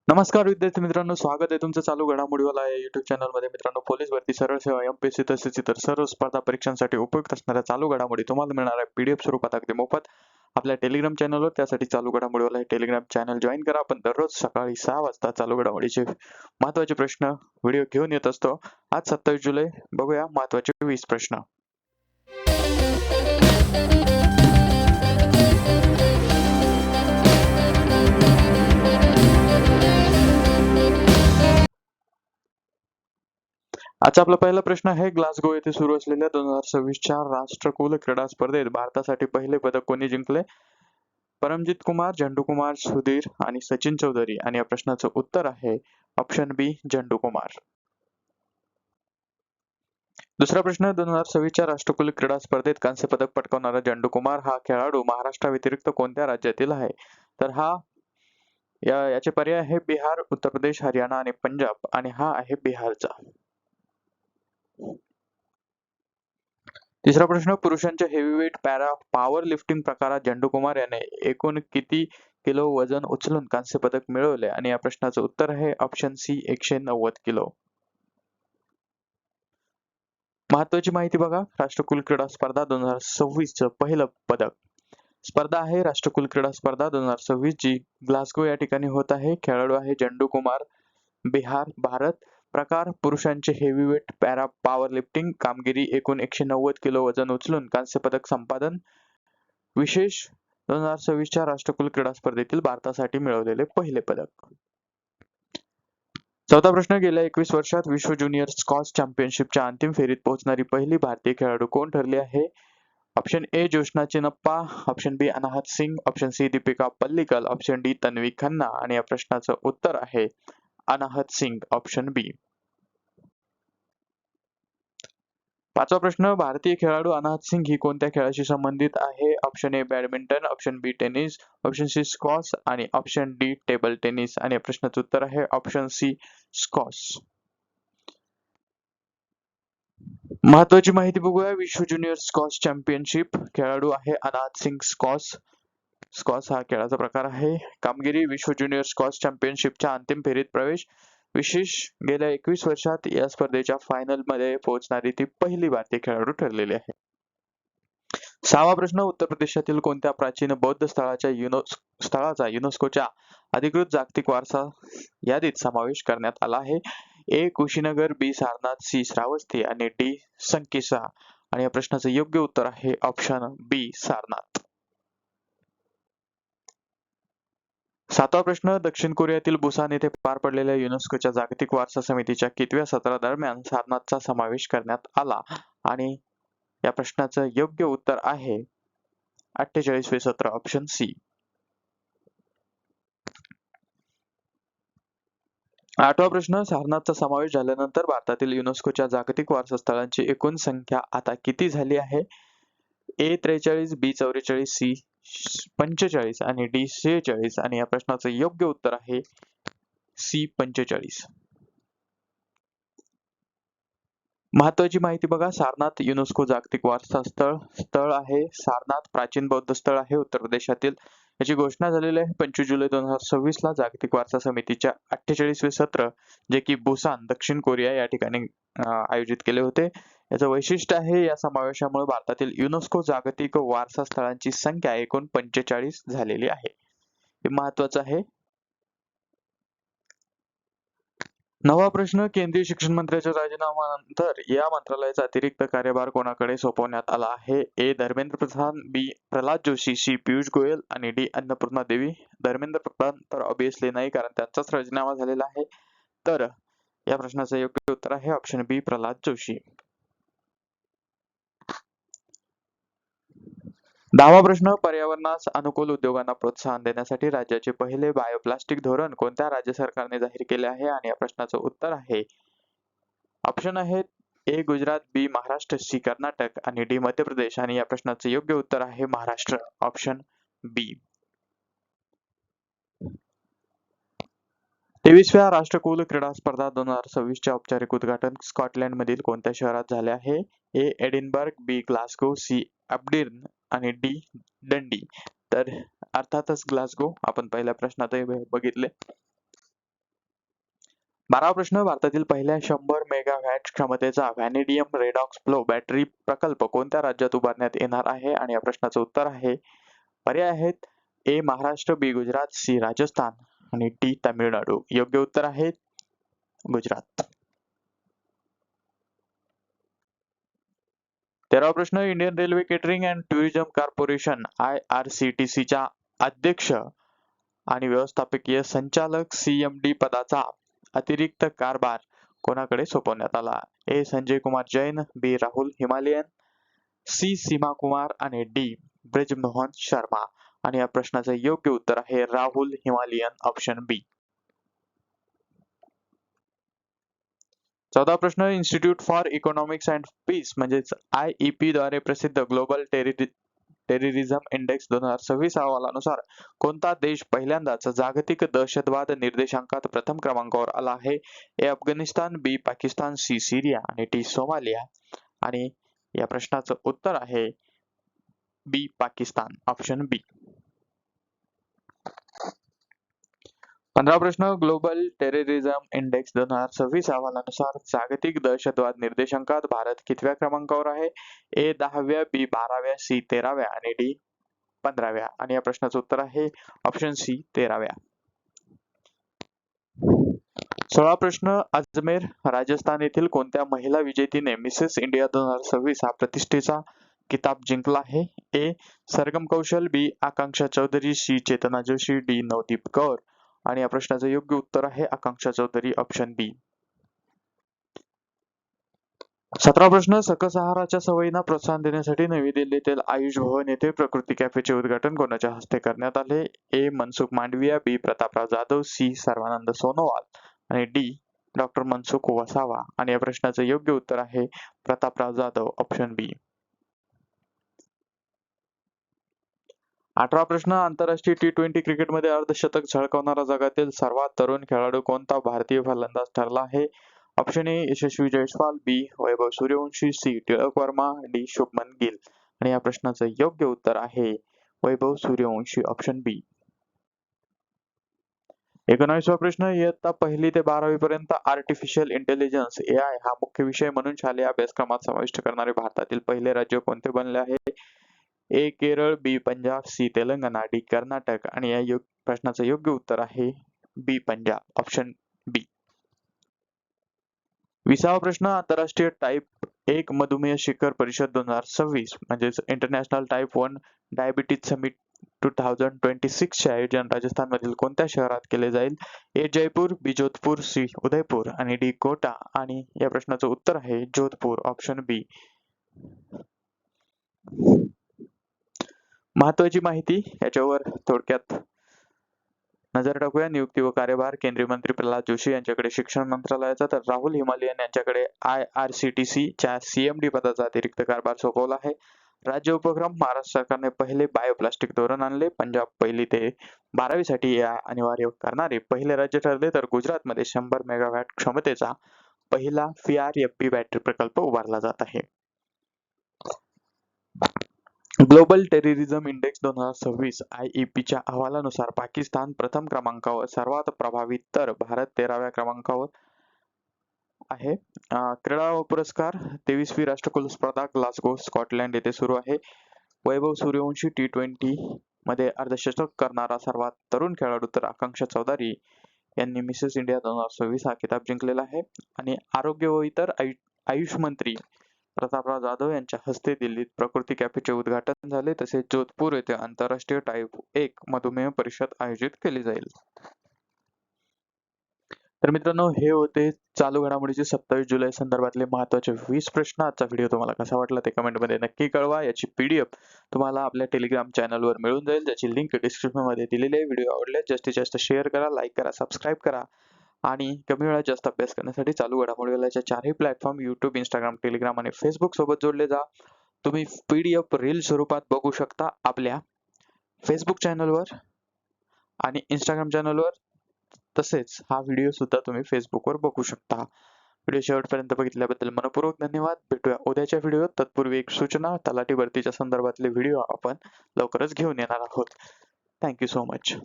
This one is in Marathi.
नमस्कार विद्यार्थी मित्रांनो, स्वागत आहे तुमचं चालू घडामोडीवाला या युट्यूब चॅनल मध्ये. मित्रांनो, पोलीस भरती, सरळ सेवा, एमपीएससी तसेच इतर सर्व स्पर्धा परीक्षांसाठी उपयुक्त असणाऱ्या चालू घडामोडी तुम्हाला मिळणार आहे पीडीएफ स्वरूपात अगदी मोफत आपल्या टेलिग्राम चॅनलवर. त्यासाठी चालू घडामोडीवाला हे टेलिग्राम चॅनल जॉईन करा. आपण दररोज सकाळी 6 वाजता चालू घडामोडीचे महत्त्वाचे प्रश्न व्हिडिओ घेऊन येत असतो. आज 27 जुलै, बघूया महत्त्वाचे 20 प्रश्न. आजचा आपला पहिला प्रश्न आहे, ग्लासगो येथे सुरू असलेल्या 2026च्या राष्ट्रकुल क्रीडा स्पर्धेत भारतासाठी पहिले पदक कोणी जिंकले? परमजित कुमार, झंडू कुमार, सुधीर आणि सचिन चौधरी. आणि या प्रश्नाचं उत्तर आहे ऑप्शन बी, झंडू कुमार. दुसरा प्रश्न, 2026च्या राष्ट्रकुल क्रीडा स्पर्धेत कांस्य पदक पटकावणारा झंडू कुमार हा खेळाडू महाराष्ट्राव्यतिरिक्त कोणत्या राज्यातील आहे? तर याचे पर्याय आहे बिहार, उत्तर प्रदेश, हरियाणा आणि पंजाब. आणि हा आहे बिहारचा. तिसरा प्रश्न, पुरुषांच्या हेवीवेट पॅरा पॉवर लिफ्टिंग प्रकारात झंडू कुमार याने एकूण किती किलो वजन उचलून कांस्य पदक मिळवले? आणि या प्रश्नाचं उत्तर आहे ऑप्शन सी, 190 किलो. महत्वाची माहिती बघा, राष्ट्रकुल क्रीडा स्पर्धा 2026 चं पहिलं पदक. स्पर्धा आहे राष्ट्रकुल क्रीडा स्पर्धा 2026 जी ग्लासगो या ठिकाणी होत आहे. खेळाडू आहे झंडू कुमार, बिहार, भारत. प्रकार पुरुषांचे हेवीवेट पॅरा पॉवर लिफ्टिंग. कामगिरी एकूण 190 किलो वजन उचलून कांस्य पदक संपादन. विशेष 2026च्या राष्ट्रकुल क्रीडा स्पर्धेतील भारतासाठी मिळवलेले पहिले पदक. चौथा प्रश्न, गेल्या 21 वर्षात विश्व ज्युनियर स्क्वॉश चॅम्पियनशिपच्या अंतिम फेरीत पोहोचणारी पहिली भारतीय खेळाडू कोण ठरली आहे? Option A, Jyotsna Chinappa, option B, Anahat Singh, option C, Dipika Pallikal, option D, Tanvi Khanna. आणि या प्रश्नाचं उत्तर आहे अनाहत सिंग, ऑप्शन बी. पाचवा प्रश्न, भारतीय खेळाडू अनाहत सिंग ही कोणत्या खेळाशी संबंधित आहे? Option A, badminton, option B, tennis, option C, squash आणि ऑप्शन डी, टेबल टेनिस. आणि या प्रश्नाचं उत्तर आहे ऑप्शन सी, स्क्वॉश. महत्वाची माहिती बघूया, विश्व ज्युनियर स्क्वॉश चॅम्पियनशिप. खेळाडू आहे अनाहत सिंग. स्क्वॉश हा खेळाचा प्रकार आहे. कामगिरी, विश्व ज्युनियर स्क्वॉश चॅम्पियनशिपच्या अंतिम फेरीत प्रवेश. विशेष, गेल्या 21 वर्षात या स्पर्धेच्या फायनल मध्ये पोहोचणारी ती पहिली भारतीय खेळाडू ठरलेली आहे. सहावा प्रश्न, उत्तर प्रदेशातील कोणत्या प्राचीन बौद्ध स्थळाचा युनेस्कोच्या अधिकृत जागतिक वारसा यादीत समावेश करण्यात आला आहे? ए, कुशीनगर, बी, सारनाथ, सी, श्रावस्ती आणि डी, संकिसा. आणि या प्रश्नाचं योग्य उत्तर आहे ऑप्शन बी, सारनाथ. सातवा प्रश्न, दक्षिण कोरियातील बुसान येथे पार पडलेल्या युनेस्कोच्या जागतिक वारसा समितीच्या कितव्या सत्रादरम्यान सारनाथचा समावेश करण्यात आला? आणि या प्रश्नाचं योग्य उत्तर आहे 48वे सत्र, ऑप्शन सी. आठवा प्रश्न, सारनाथचा समावेश झाल्यानंतर भारतातील युनेस्कोच्या जागतिक वारसा स्थळांची एकूण संख्या आता किती झाली आहे? ए, 43, बी, 44, सी, 45 आणि डी, 46. आणि या प्रश्नाचं योग्य उत्तर आहे सी, 45. महत्वाची माहिती बघा, सारनाथ युनेस्को जागतिक वारसा स्थळ आहे. सारनाथ प्राचीन बौद्ध स्थळ आहे उत्तर प्रदेशातील. याची घोषणा झालेली आहे 25 जुलै 2026 ला जागतिक वारसा समितीच्या 48वे सत्र, जे की बुसान, दक्षिण कोरिया या ठिकाणी आयोजित केले होते. याचं वैशिष्ट्य आहे, या समावेशामुळे भारतातील युनेस्को जागतिक वारसा स्थळांची संख्या एकूण 45 झालेली आहे. हे महत्वाचं आहे. नववा प्रश्न, केंद्रीय शिक्षण मंत्र्याच्या राजीनाम्यानंतर या मंत्रालयाचा अतिरिक्त कार्यभार कोणाकडे सोपवण्यात आला आहे? ए, धर्मेंद्र प्रधान, बी, प्रल्हाद जोशी, सी, पियुष गोयल आणि डी, अन्नपूर्णा देवी. धर्मेंद्र प्रधान तर ऑब्विसली नाही, कारण त्यांचाच राजीनामा झालेला आहे. तर या प्रश्नाचं योग्य उत्तर आहे ऑप्शन बी, प्रल्हाद जोशी. 10वा प्रश्न, पर्यावरणास अनुकूल उद्योगांना प्रोत्साहन देण्यासाठी राज्याचे पहिले बायोप्लास्टिक धोरण कोणत्या राज्य सरकारने जाहीर केले आहे? आणि या प्रश्नाचं उत्तर आहे ऑप्शन आहेत ए, गुजरात, बी, महाराष्ट्र, सी, कर्नाटक आणि डी, मध्य प्रदेश. आणि या प्रश्नाचं योग्य उत्तर आहे महाराष्ट्र, ऑप्शन बी. 23व्या राष्ट्रकुल क्रीडा स्पर्धा 2026 चे औपचारिक उद्घाटन स्कॉटलंड मधील कोणत्या शहरात झाले आहे? ए, एडिनबर्ग, बी, ग्लासगो, सी, अबर्डीन आणि डी, डंडी. तर अर्थातच ग्लासगो आपण पहिल्या प्रश्नातही बघितले. 12वा प्रश्न, भारतातील पहिल्या 100 मेगावॅट क्षमतेचा व्हॅनेडियम रेडॉक्स फ्लो बॅटरी प्रकल्प कोणत्या राज्यात उभारण्यात येणार आहे? आणि या प्रश्नाचं उत्तर आहे, पर्याय आहेत ए महाराष्ट्र, बी गुजरात, सी राजस्थान आणि डी तामिळनाडू. योग्य उत्तर आहे गुजरात. 13वा प्रश्न, Indian railway catering and tourism corporation IRCTC च्या अध्यक्ष आणि व्यवस्थापकीय संचालक CMD पदाचा अतिरिक्त कारभार कोणाकडे सोपवण्यात आला? ए संजय कुमार जैन, बी राहुल हिमालयन, सी सीमा कुमार आणि डी ब्रिजमोहन शर्मा. आणि या प्रश्नाचं योग्य उत्तर आहे राहुल हिमालयन, ऑप्शन बी. 14वा प्रश्न, institute for economics and peace म्हणजेच IEP द्वारे प्रसिद्ध ग्लोबल टेररिझम इंडेक्स 2026 अहवालानुसार कोणता देश पहिल्यांदाच जागतिक दहशतवाद निर्देशांकात प्रथम क्रमांकावर आला आहे? ए अफगाणिस्तान, बी पाकिस्तान, सी सिरिया आणि डी सोमालिया. आणि या प्रश्नाचं उत्तर आहे बी पाकिस्तान, ऑप्शन बी. 15वा प्रश्न, ग्लोबल टेररिझम इंडेक्स 2026 अहवालानुसार जागतिक दहशतवाद निर्देशांकात भारत कितव्या क्रमांकावर आहे? ए 10व्या, बी 12व्या, सी 13व्या आणि डी 15व्या. आणि या प्रश्नाचं उत्तर आहे ऑप्शन सी 13व्या. 16वा प्रश्न, अजमेर राजस्थान येथील कोणत्या महिला विजेतीने मिसेस इंडिया 2026 हा प्रतिष्ठेचा किताब जिंकला आहे? ए सरगम कौशल, बी आकांक्षा चौधरी, सी चेतना जोशी, डी नवदीप कौर. आणि या प्रश्नाचं योग्य उत्तर आहे आकांक्षा चौधरी, ऑप्शन बी. 17वा प्रश्न, सकस आहाराच्या सवयींना प्रोत्साहन देण्यासाठी नवी दिल्लीतील आयुष भवन येथे प्रकृती कॅफेचे उद्घाटन कोणाच्या हस्ते करण्यात आले? ए मनसुख मांडविया, बी प्रतापराव जाधव, सी सर्वानंद सोनोवाल आणि डी डॉक्टर मनसुख वसावा. आणि या प्रश्नाचं योग्य उत्तर आहे प्रतापराव जाधव, ऑप्शन बी. 18वा प्रश्न, आंतरराष्ट्रीय T20 क्रिकेटमध्ये अर्धशतक झळकावणारा जगातील सर्वात तरुण खेळाडू कोणता भारतीय फलंदाज ठरला आहे? Option A Yashasvi Jaiswal, B Vaibhav Suryavanshi, C Tilak Varma, D Shubman Gill. आणि या प्रश्नाचं योग्य उत्तर आहे वैभव सूर्यवंशी, ऑप्शन बी. 19वा प्रश्न, इयत्ता 1ली ते 12वी पर्यंत आर्टिफिशियल इंटेलिजन्स AI हा मुख्य विषय म्हणून शालेय अभ्यासक्रमात समाविष्ट करणारे भारतातील पहिले राज्य कोणते बनले आहे? ए केरळ, बी पंजाब, सी तेलंगणा, डी कर्नाटक. आणि या प्रश्नाचं योग्य उत्तर आहे बी पंजाब, ऑप्शन बी. 20वा प्रश्न, आंतरराष्ट्रीय टाईप 1 मधुमेह शिखर परिषद 2026 म्हणजेच इंटरनॅशनल टाईप 1 डायबिटीज समिट 2026 चे आयोजन राजस्थान मधील कोणत्या शहरात केले जाईल? ए जयपूर, बी जोधपूर, सी उदयपूर आणि डी कोटा. आणि या प्रश्नाचं उत्तर आहे जोधपूर, ऑप्शन बी. महत्वाची माहिती याच्यावर थोडक्यात नजर टाकूया. नियुक्ती व कार्यभार केंद्रीय मंत्री प्रल्हाद जोशी यांच्याकडे शिक्षण मंत्रालयाचा, तर राहुल हिमालयन यांच्याकडे IRCTC च्या CMD पदाचा अतिरिक्त कारभार सोपवला आहे. राज्य उपक्रम, महाराष्ट्र सरकारने पहिले बायोप्लास्टिक धोरण आणले. पंजाब 1ली ते 12वी साठी AI अनिवार्य करणारे पहिले राज्य ठरले, तर गुजरातमध्ये 100 मेगावॅट क्षमतेचा पहिला VRFB बॅटरी प्रकल्प उभारला जात आहे. ग्लोबल टेररिझम इंडेक्स 2026 IEP च्या अहवालानुसार पाकिस्तान प्रथम क्रमांकावर सर्वात प्रभावित, तर भारत 13व्या क्रमांकावर आहे. क्रीडा पुरस्कार 23वी राष्ट्रकुल स्पर्धा ग्लासगो स्कॉटलंड येथे सुरू आहे. वैभव सूर्यवंशी T20 मध्ये अर्धशतक करणारा सर्वात तरुण खेळाडू, तर आकांक्षा चौधरी यांनी मिसेस इंडिया 2026 हा किताब जिंकलेला आहे. आणि आरोग्य व इतर आयुष मंत्री प्रतापराव जाधव यांच्या हस्ते दिल्लीत प्रकृती कॅफेचे उद्घाटन झाले. तसेच जोधपूर येथे आंतरराष्ट्रीय टाईप 1 मधुमेह परिषद आयोजित केली जाईल. तर मित्रांनो, हे होते चालू घडामोडीचे 27 जुलै संदर्भातले महत्त्वाचे 20 प्रश्न. आजचा व्हिडिओ तुम्हाला कसा वाटला ते कमेंटमध्ये नक्की कळवा. याची PDF तुम्हाला आपल्या टेलिग्राम चॅनलवर मिळून जाईल, ज्याची लिंक डिस्क्रिप्शनमध्ये दिलेली आहे. व्हिडिओ आवडल्यास जास्तीत जास्त शेअर करा, लाईक करा, सबस्क्राईब करा. आणि कमी वेळात जास्त अभ्यास करण्यासाठी चालू घडामोडीच्या 4ही प्लॅटफॉर्म YouTube, Instagram, Telegram आणि Facebook सोबत जोडले जा. तुम्ही PDF रील स्वरूपात बघू शकता आपल्या Facebook चॅनलवर आणि Instagram चॅनलवर. तसेच हा व्हिडिओ सुद्धा तुम्ही फेसबुकवर बघू शकता. व्हिडिओ शेवटपर्यंत बघितल्याबद्दल मनपूर्वक धन्यवाद. भेटूया उद्याच्या व्हिडिओत. तत्पूर्वी एक सूचना, तलाठी भरतीच्या संदर्भातले व्हिडिओ आपण लवकरच घेऊन येणार आहोत. Thank you so much.